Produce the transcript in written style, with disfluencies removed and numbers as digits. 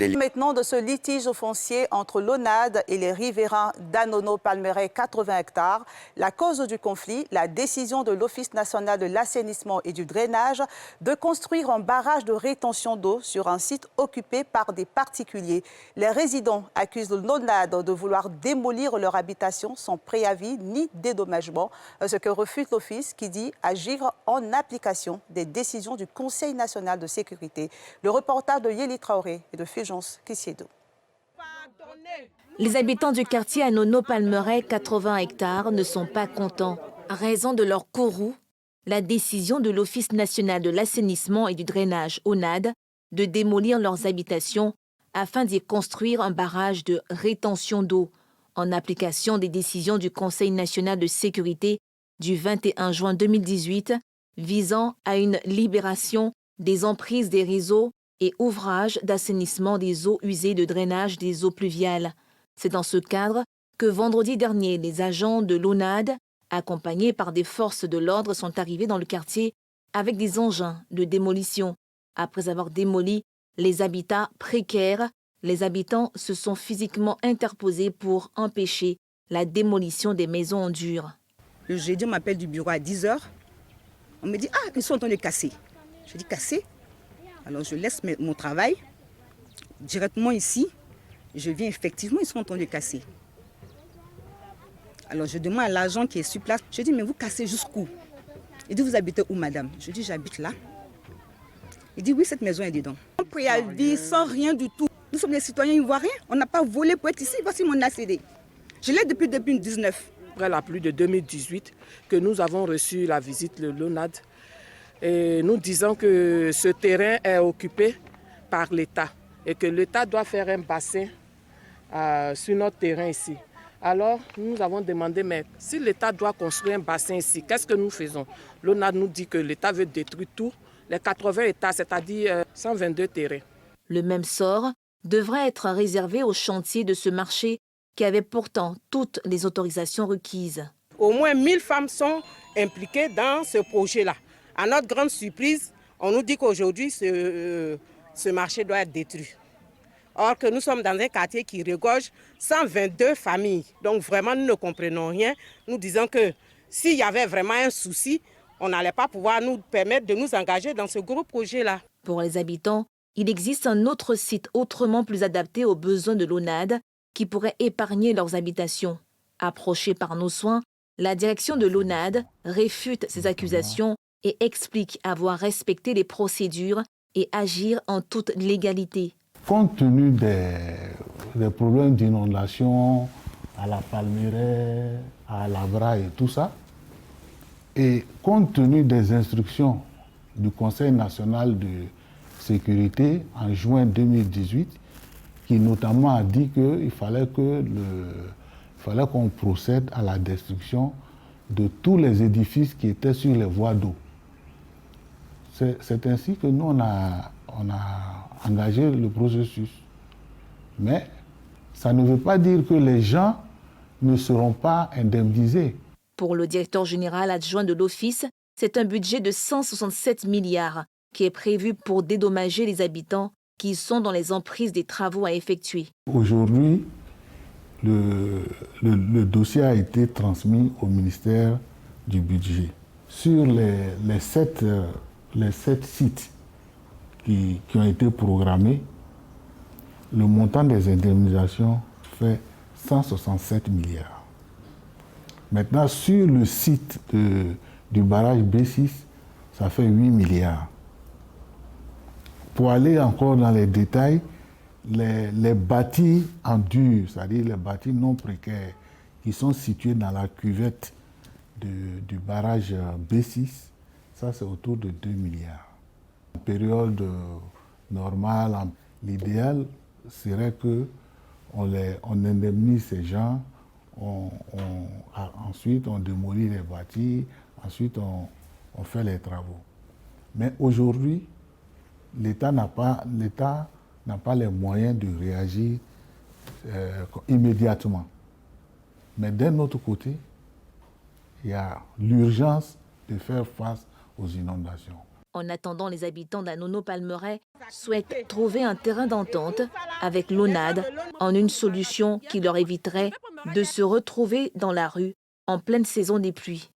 délire. Maintenant de ce litige foncier entre l'ONAD et les riverains d'Anono-Palmeraie, 80 hectares. La cause du conflit, la décision de l'Office national de l'assainissement et du drainage de construire un barrage de rétention d'eau sur un site occupé par des particuliers. Les résidents accusent l'ONAD de vouloir démolir leur habitation sans préavis ni dédommagement, ce que refute l'Office qui dit agir en application des décisions du Conseil national de sécurité. Le reportage de Yéli Traoré et de Fulgence Kissiedo. Les habitants du quartier Anono-Palmeraie, 80 hectares, ne sont pas contents. À raison de leur courroux, la décision de l'Office national de l'assainissement et du drainage, ONAD, de démolir leurs habitations afin d'y construire un barrage de rétention d'eau, en application des décisions du Conseil national de sécurité du 21 juin 2018, visant à une libération des emprises des réseaux et ouvrages d'assainissement des eaux usées de drainage des eaux pluviales. C'est dans ce cadre que vendredi dernier, les agents de l'ONAD, accompagnés par des forces de l'ordre, sont arrivés dans le quartier avec des engins de démolition. Après avoir démoli les habitats précaires, les habitants se sont physiquement interposés pour empêcher la démolition des maisons en dur. Le jeudi, on m'appelle du bureau à 10 h. On me dit « Ah, ils sont en train de casser ». Je dis « Casser ?» Alors je laisse mon travail directement ici. Je viens effectivement, ils sont en train de casser. Alors je demande à l'agent qui est sur place, je dis « Mais vous cassez jusqu'où ?» Il dit « Vous habitez où, madame ?» Je dis « J'habite là. » Il dit « Oui, cette maison est dedans. » Sans préavis, sans rien du tout. Nous sommes des citoyens ivoiriens, on n'a pas volé pour être ici. Voici mon ACD. Je l'ai depuis 2019. Après la pluie de 2018, que nous avons reçu la visite de l'ONAD, et nous disons que ce terrain est occupé par l'État et que l'État doit faire un bassin sur notre terrain ici. Alors, nous avons demandé, mais si l'État doit construire un bassin ici, qu'est-ce que nous faisons? L'ONAD nous dit que l'État veut détruire tout, les 80 hectares, c'est-à-dire 122 terrains. Le même sort devrait être réservé aux chantiers de ce marché qui avait pourtant toutes les autorisations requises. Au moins 1000 femmes sont impliquées dans ce projet-là. À notre grande surprise, on nous dit qu'aujourd'hui, ce marché doit être détruit. Or que nous sommes dans un quartier qui regorge 122 familles. Donc vraiment, nous ne comprenons rien. Nous disons que s'il y avait vraiment un souci, on n'allait pas pouvoir nous permettre de nous engager dans ce gros projet-là. Pour les habitants, il existe un autre site autrement plus adapté aux besoins de l'ONAD qui pourrait épargner leurs habitations. Approchée par nos soins, la direction de l'ONAD réfute ces accusations et explique avoir respecté les procédures et agir en toute légalité. Compte tenu des problèmes d'inondation à la Palmeraie, à Labra et tout ça, et compte tenu des instructions du Conseil national de sécurité en juin 2018, qui notamment a dit qu'il fallait qu'on procède à la destruction de tous les édifices qui étaient sur les voies d'eau. C'est ainsi que nous, on a engagé le processus. Mais ça ne veut pas dire que les gens ne seront pas indemnisés. Pour le directeur général adjoint de l'Office, c'est un budget de 167 milliards qui est prévu pour dédommager les habitants qui sont dans les emprises des travaux à effectuer. Aujourd'hui, le dossier a été transmis au ministère du Budget. Sur les 7 sites qui ont été programmés, le montant des indemnisations fait 167 milliards. Maintenant, sur le site du barrage B6, ça fait 8 milliards. Pour aller encore dans les détails, les bâtis en dur, c'est-à-dire les bâtis non précaires, qui sont situés dans la cuvette du barrage B6, ça c'est autour de 2 milliards. En période normale, l'idéal serait qu'on indemnise ces gens, ensuite on démolit les bâtis, ensuite on fait les travaux. Mais aujourd'hui, l'État n'a pas les moyens de réagir immédiatement. Mais d'un autre côté, il y a l'urgence de faire face aux inondations. En attendant, les habitants d'Anono-Palmeraie souhaitent trouver un terrain d'entente avec l'ONAD en une solution qui leur éviterait de se retrouver dans la rue en pleine saison des pluies.